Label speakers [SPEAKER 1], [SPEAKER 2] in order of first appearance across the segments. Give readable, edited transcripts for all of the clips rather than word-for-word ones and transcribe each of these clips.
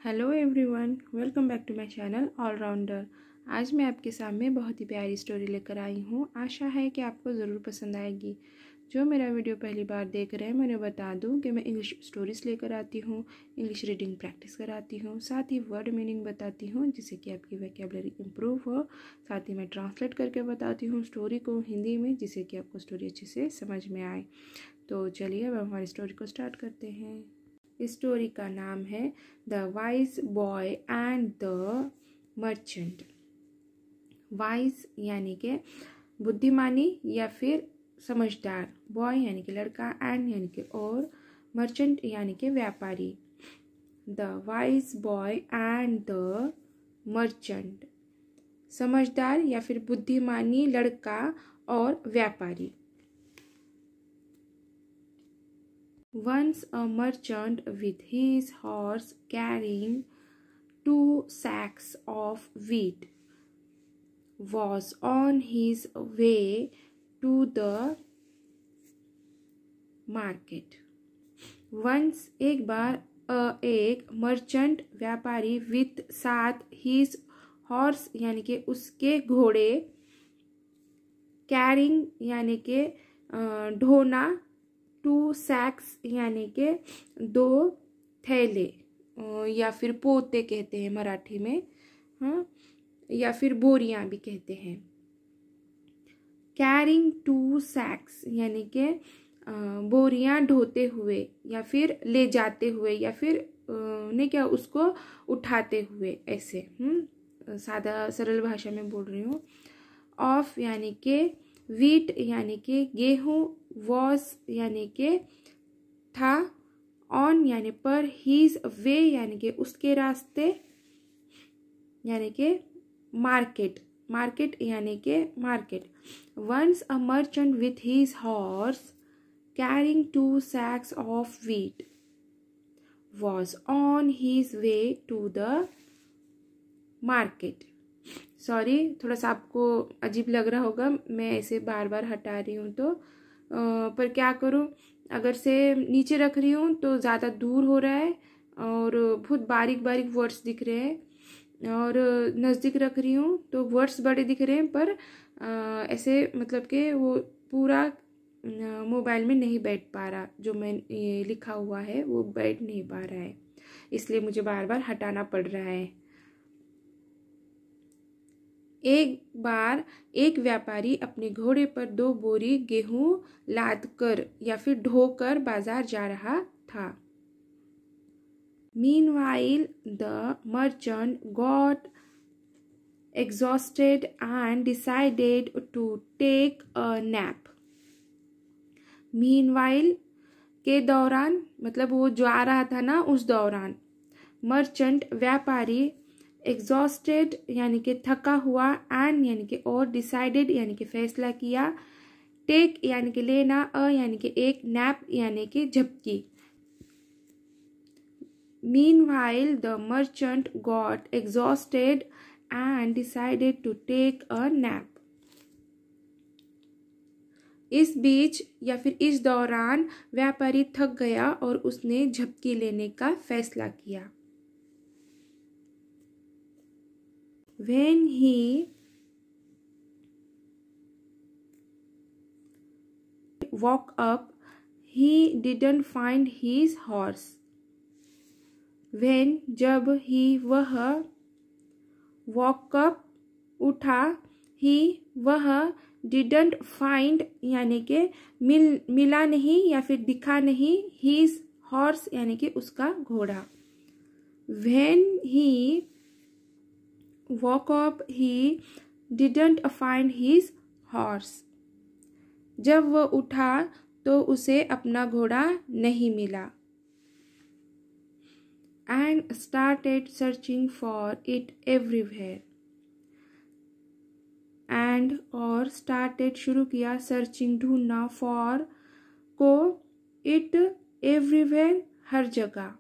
[SPEAKER 1] Hello everyone, welcome back to my channel allrounder. आज मैं आपके सामने बहुत ही प्यारी स्टोरी लेकर आई हूँ। आशा है कि आपको ज़रूर पसंद आएगी। जो मेरा वीडियो पहली बार देख रहे हैं, मैं उन्हें बता दूँ कि मैं इंग्लिश स्टोरीज़ लेकर आती हूँ, इंग्लिश रीडिंग प्रैक्टिस कराती हूँ, साथ ही वर्ड मीनिंग बताती हूँ जिससे कि आपकी वोकैबुलरी इम्प्रूव हो। साथ ही मैं ट्रांसलेट करके बताती हूँ स्टोरी को हिंदी में, जिससे कि आपको स्टोरी अच्छे से समझ में आए। तो चलिए अब हमारी स्टोरी को स्टार्ट करते हैं। इस स्टोरी का नाम है the wise boy and the merchant. Wise यानी कि बुद्धिमानी या फिर समझदार, बॉय यानी कि लड़का, एंड यानी कि और, मर्चेंट यानी कि व्यापारी। The wise boy and the merchant, समझदार या फिर बुद्धिमानी लड़का और व्यापारी। Once a merchant with his horse carrying 2 sacks of wheat was on his way to the market. Once एक बार एक मर्चेंट व्यापारी with साथ his horse यानी कि उसके घोड़े, carrying यानी कि ढोना, 2 sacks यानी के 2 थैले या फिर पोते कहते हैं मराठी में, हाँ, या फिर बोरियां भी कहते हैं। कैरिंग 2 sacks यानी के बोरियां ढोते हुए या फिर ले जाते हुए या फिर ने क्या उसको उठाते हुए, ऐसे सादा सरल भाषा में बोल रही हूँ। ऑफ यानी के वीट यानी के गेहूं, वॉज यानी के था, ऑन यानी पर, हीज वे यानी के उसके रास्ते, यानी के मार्केट, मार्केट यानी के market. Once a merchant with his horse carrying 2 sacks of wheat was on his way to the market. Sorry, थोड़ा सा आपको अजीब लग रहा होगा, मैं ऐसे बार बार हटा रही हूँ तो पर क्या करूँ, अगर से नीचे रख रही हूँ तो ज़्यादा दूर हो रहा है और बहुत बारीक बारीक वर्ड्स दिख रहे हैं, और नज़दीक रख रही हूँ तो वर्ड्स बड़े दिख रहे हैं, पर ऐसे मतलब कि वो पूरा मोबाइल में नहीं बैठ पा रहा, जो मैं ये लिखा हुआ है वो बैठ नहीं पा रहा है, इसलिए मुझे बार बार हटाना पड़ रहा है। एक बार एक व्यापारी अपने घोड़े पर 2 बोरी गेहूं लाद कर या फिर ढोकर बाजार जा रहा था। Meanwhile, the merchant got exhausted and decided to take a nap. Meanwhile के दौरान मतलब वो जा रहा था ना, उस दौरान। मर्चेंट व्यापारी, एग्जॉस्टेड यानी कि थका हुआ, एंड यानी कि और, डिसाइडेड यानी कि फैसला किया, टेक यानी कि लेना, अ यानी कि एक, नैप यानी कि झपकी। Meanwhile the merchant got exhausted and decided to take a nap. इस बीच या फिर इस दौरान व्यापारी थक गया और उसने झपकी लेने का फैसला किया। When he woke up, he didn't find his horse. When जब he वह, woke up उठा, he वह, didn't find यानी कि मिला नहीं या फिर दिखा नहीं, his horse यानी कि उसका घोड़ा। When he woke up, he didn't find his horse. जब वह उठा तो उसे अपना घोड़ा नहीं मिला। And started searching for it everywhere. And और started शुरू किया, searching ढूंढना, for को, it everywhere हर जगह।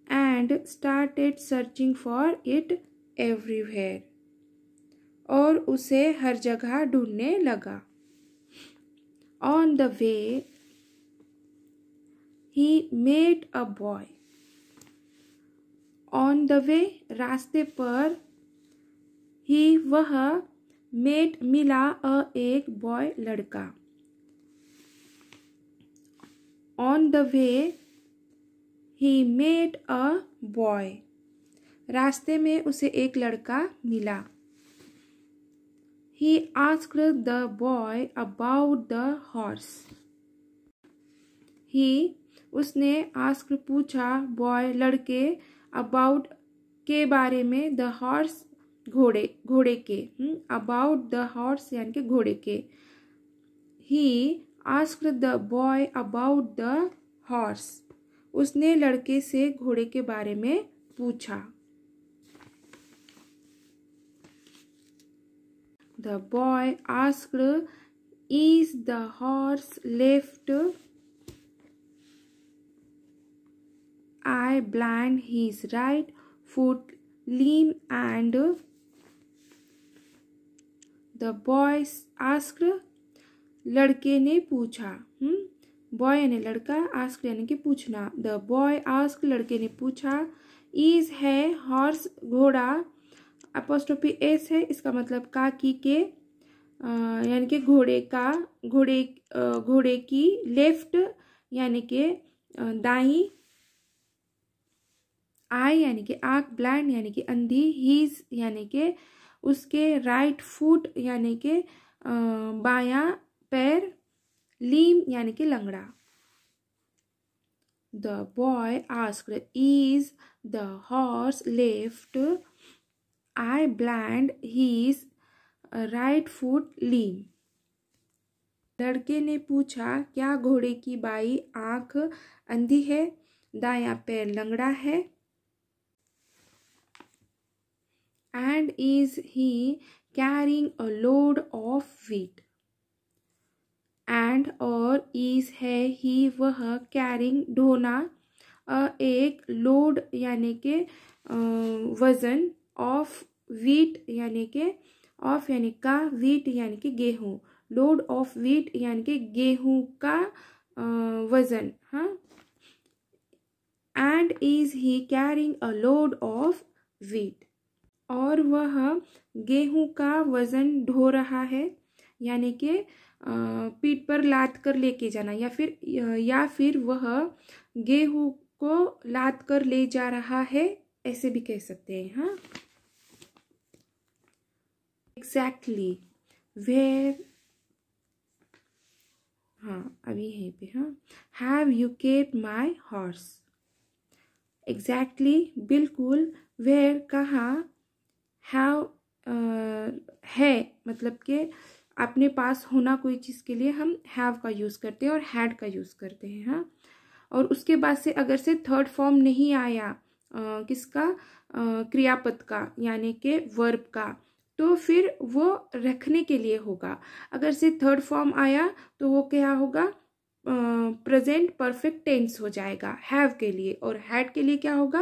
[SPEAKER 1] And started searching for it everywhere और उसे हर जगह ढूंढने लगा। On the way he met a boy on the way, रास्ते पर, ही वह, मेट मिला, एक बॉय लड़का। On the way he met a boy, रास्ते में उसे एक लड़का मिला। He asked the boy about the horse, he उसने आस्क पूछा, बॉय लड़के, अबाउट के बारे में, द हॉर्स घोड़े के, अबाउट द हॉर्स यानी कि घोड़े के। ही asked the boy about the horse, उसने लड़के से घोड़े के बारे में पूछा। The boy asked, is the horse left I blind his right foot lame and the boy asked, लड़के ने पूछा, बॉय यानी लड़का, आस्क यानी कि पूछना। द बॉय आस्क, लड़के ने पूछा, इज है, हॉर्स घोड़ा, अपोस्ट्रोफी एस है, इसका मतलब का की के, यानी कि घोड़े की, लेफ्ट यानी कि दाई, आई यानी कि आँख, ब्लाइंड यानी कि अंधी, हीज यानी कि उसके, राइट फुट यानी कि बायां पैर, लीम यानी कि लंगड़ा। The boy asked, is the horse left eye blind, his right foot lame. लड़के ने पूछा, क्या घोड़े की बाई आँख अंधी है, दायां पैर लंगड़ा है। And is he carrying a load of wheat? And और is है, ही वह, carrying ढोना, एक लोड यानी के वजन, ऑफ व्हीट यानी के, ऑफ यानी का, व्हीट यानी कि गेहूं, लोड ऑफ व्हीट यानी कि गेहूं का वजन। हाँ, and is he carrying a load of wheat, और वह गेहूं का वजन ढो रहा है, यानी कि पीठ पर लाद कर लेके जाना, या फिर वह गेहूं को लाद कर ले जा रहा है, ऐसे भी कह सकते हैं। हाँ, एग्जैक्टली वेयर, हाँ अभी यहीं पे, हाँ, have you kept my horse, exactly बिल्कुल, वेयर कहाँ, हैव है मतलब कि अपने पास होना कोई चीज़ के लिए हम हैव का यूज़ करते हैं और हैड का यूज़ करते हैं। हाँ, और उसके बाद से अगर से थर्ड फॉर्म नहीं आया किसका, क्रियापद का यानी कि वर्ब का, तो फिर वो रखने के लिए होगा। अगर से थर्ड फॉर्म आया तो वो क्या होगा, प्रेजेंट परफेक्ट टेंस हो जाएगा हैव के लिए, और हैड के लिए क्या होगा,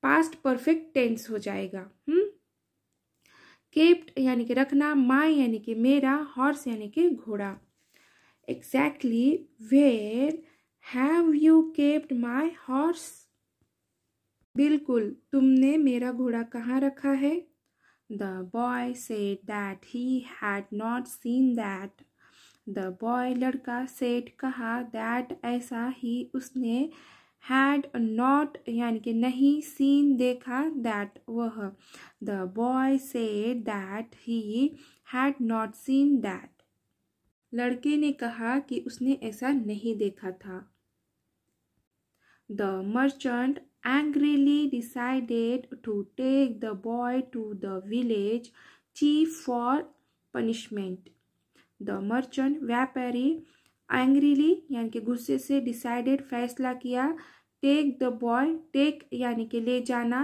[SPEAKER 1] पास्ट परफेक्ट टेंस हो जाएगा। केप्ट यानी कि रखना, माई यानी कि मेरा, हॉर्स यानी कि घोड़ा। Exactly where have you kept my horse, बिल्कुल तुमने मेरा घोड़ा कहाँ रखा है। The boy said that he had not seen that, the boy लड़का, सेड कहा, दैट ऐसा, ही उसने, हैड नॉट यानी कि नहीं, सीन देखा, दैट वह। The boy said that he had not seen that, लड़के ने कहा कि उसने ऐसा नहीं देखा था। The merchant angrily decided to take the boy to the village chief for punishment. The merchant, व्यापारी, angrily यानी कि गुस्से से, decided फैसला किया, take the boy, take यानी कि ले जाना,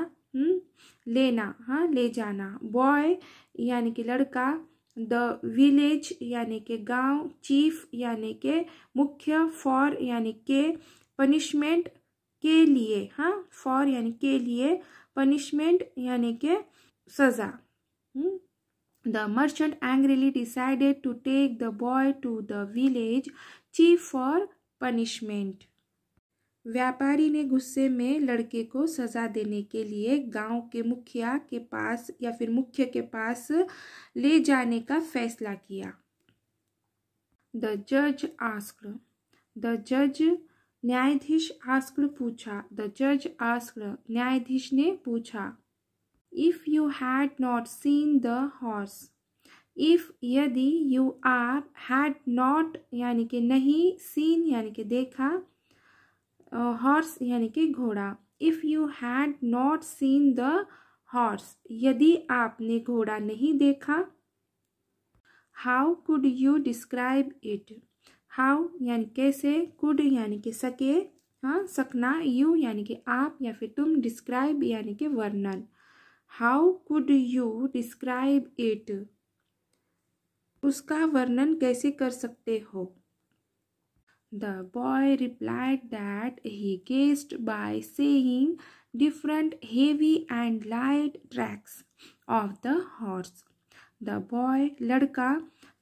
[SPEAKER 1] लेना, हाँ ले जाना, boy यानी कि लड़का, the village यानी कि गांव, chief यानी कि मुख्य, for यानी के, punishment के लिए, हाँ फॉर यानी के लिए, पनिशमेंट यानी के सजा। The merchant angrily decided to take the boy to the village chief for punishment. व्यापारी ने गुस्से में लड़के को सजा देने के लिए गांव के मुखिया के पास या फिर मुख्य के पास ले जाने का फैसला किया। द जज आस्क्ड, द जज न्यायाधीश आस्क्ड पूछा, द जज आस्क्ड न्यायाधीश ने पूछा। If you had not seen the horse, if यदि, यू आप, हैड नॉट यानी कि नहीं, सीन यानी कि देखा, हॉर्स यानी कि घोड़ा। If you had not seen the horse, यदि आपने घोड़ा नहीं देखा। How could you describe it, how यानी कैसे, कुड यानी कि सके, हाँ सकना, यू यानी कि आप या फिर तुम, डिस्क्राइब यानी कि वर्णन। How could you describe it, उसका वर्णन कैसे कर सकते हो। The boy replied that he guessed by seeing different heavy and light tracks of the horse. The boy लड़का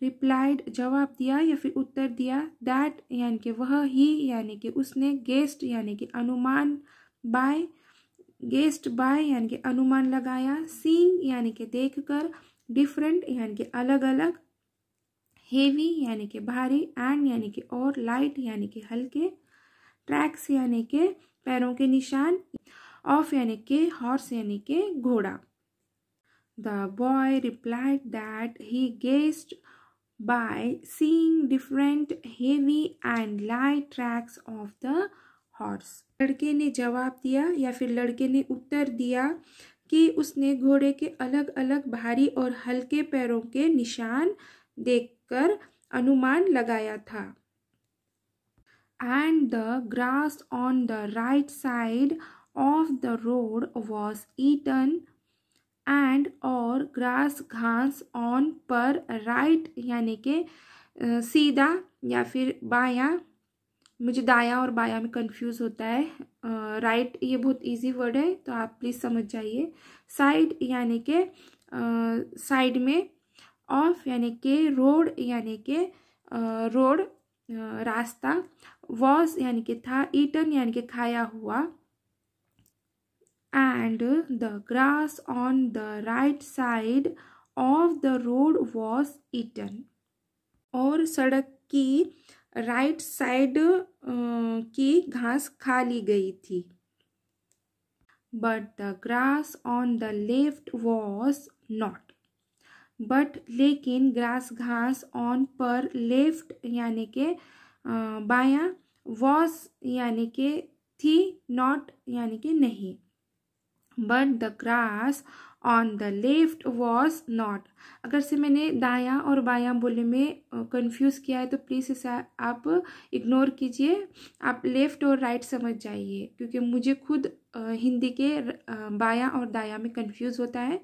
[SPEAKER 1] replied जवाब दिया या फिर उत्तर दिया, that यानी कि वह, ही यानी कि उसने, guessed यानी कि अनुमान, by guessed by यानी कि अनुमान लगाया, seeing यानी कि देखकर, different यानी कि अलग अलग, हेवी यानी कि भारी, एंड यानी कि और, लाइट यानी कि हल्के, ट्रैक्स यानी कि पैरों के निशान, ऑफ यानी कि हॉर्स यानी कि घोड़ा। The boy replied that he guessed by seeing different heavy and light tracks of the horse. लड़के ने जवाब दिया या फिर लड़के ने उत्तर दिया कि उसने घोड़े के अलग अलग भारी और हल्के पैरों के निशान देखकर अनुमान लगाया था। And the grass on the right side of the road was eaten, and और ग्रास घास ऑन पर, राइट यानी कि सीधा या फिर बायां, मुझे दायां और बायां में कंफ्यूज होता है। राइट ये बहुत इजी वर्ड है तो आप प्लीज समझ जाइए। साइड यानी कि साइड में, ऑफ यानी कि रोड यानी कि रोड रास्ता, वॉज यानी कि था, ईटन यानी कि खाया हुआ, and the grass on the right side of the road was eaten, और सड़क की राइट साइड की घास खा ली गई थी। But the grass on the left was not, but लेकिन, ग्रास घास, ऑन पर, लेफ्ट यानी कि बायां, वॉज यानी कि थी, नॉट यानी कि नहीं। But the grass on the left was not, अगर से मैंने दायां और बायां बोलने में कंफ्यूज किया है तो प्लीज़ इसे आप इग्नोर कीजिए, आप लेफ्ट और राइट समझ जाइए, क्योंकि मुझे खुद हिंदी के बायां और दायां में कंफ्यूज होता है,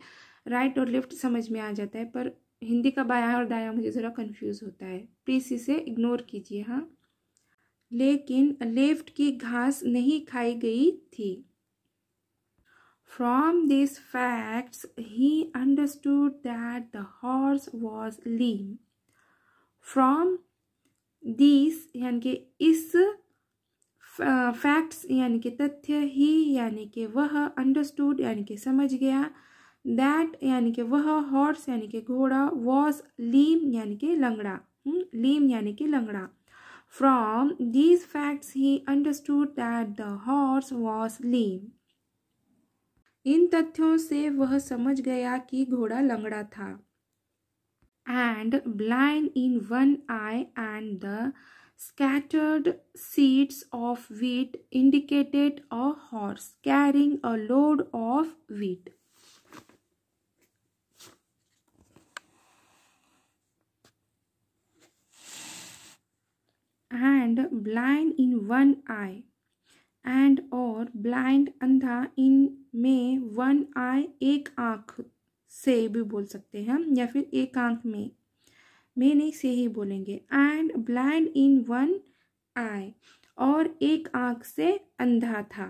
[SPEAKER 1] राइट और लेफ्ट समझ में आ जाता है, पर हिंदी का बायां और दायां मुझे ज़रा कंफ्यूज होता है, प्लीज़ इसे इग्नोर कीजिए। हाँ, लेकिन लेफ्ट की घास नहीं खाई गई थी। From these facts, he understood that the horse was lame. From these यानी कि इस, facts यानी कि तथ्य, he यानी कि वह, understood यानी कि समझ गया, that यानी कि वह, horse यानी कि घोड़ा, was lame यानी कि लंगड़ा, lame यानी कि लंगड़ा। From these facts, he understood that the horse was lame. इन तथ्यों से वह समझ गया कि घोड़ा लंगड़ा था। And blind in one eye, and the scattered seeds of wheat indicated a horse carrying a load of wheat. And blind in one eye, and और ब्लाइंड अंधा, इन में, वन आई एक आँख से भी बोल सकते हैं या फिर एक आँख में नहीं से ही बोलेंगे। एंड ब्लाइंड इन वन आई, और एक आँख से अंधा था।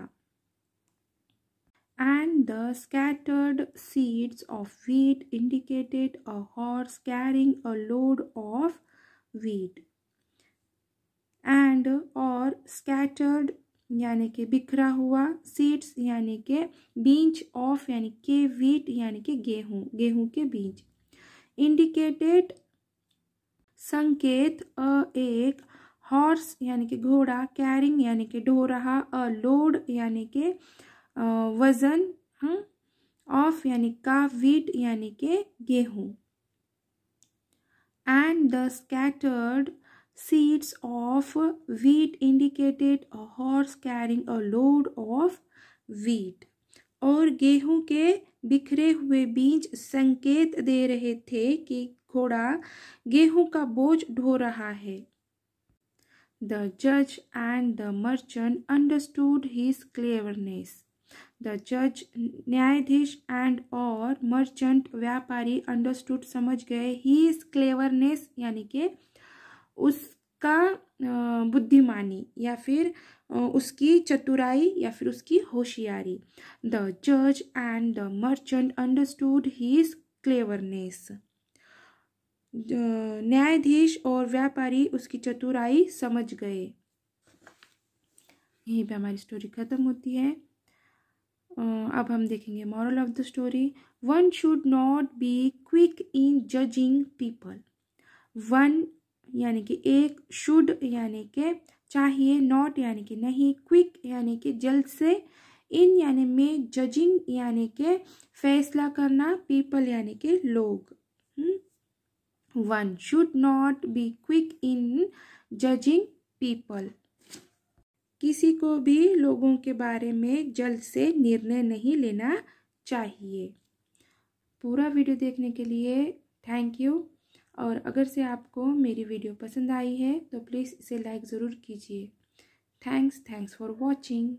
[SPEAKER 1] And the scattered seeds of wheat indicated a horse carrying a load of wheat. And और स्कैटर्ड यानी कि बिखरा हुआ, सीड्स यानी कि बीज, ऑफ यानी कि व्हीट यानी कि गेहूं, गेहूं के बीज। इंडिकेटेड संकेत, एक हॉर्स यानी कि घोड़ा, कैरिंग यानी कि ढो रहा, लोड यानी कि वजन, ऑफ यानी का, व्हीट यानी कि गेहूं। And the scattered seeds of wheat indicated a horse carrying a load of wheat. और गेहूं के बिखरे हुए बीज संकेत दे रहे थे कि घोड़ा गेहूं का बोझ ढो रहा है। The judge and the merchant understood his cleverness. The जज न्यायाधीश एंड और मर्चेंट व्यापारी अंडरस्टूड समझ गए, हीज क्लेवरनेस यानी कि उसका बुद्धिमानी या फिर उसकी चतुराई या फिर उसकी होशियारी। द जज and the merchant understood his cleverness. न्यायाधीश और व्यापारी उसकी चतुराई समझ गए। यहीं पे हमारी स्टोरी खत्म होती है। अब हम देखेंगे moral of the story. One should not be quick in judging people. One यानी कि एक, शुड यानी कि चाहिए, नॉट यानी कि नहीं, क्विक यानी कि जल्द से, इन यानी में, जजिंग यानी कि फैसला करना, पीपल यानी कि लोग। One should not be quick in judging people. किसी को भी लोगों के बारे में जल्द से निर्णय नहीं लेना चाहिए। पूरा वीडियो देखने के लिए थैंक यू। और अगर से आपको मेरी वीडियो पसंद आई है तो प्लीज़ इसे लाइक ज़रूर कीजिए। Thanks for watching.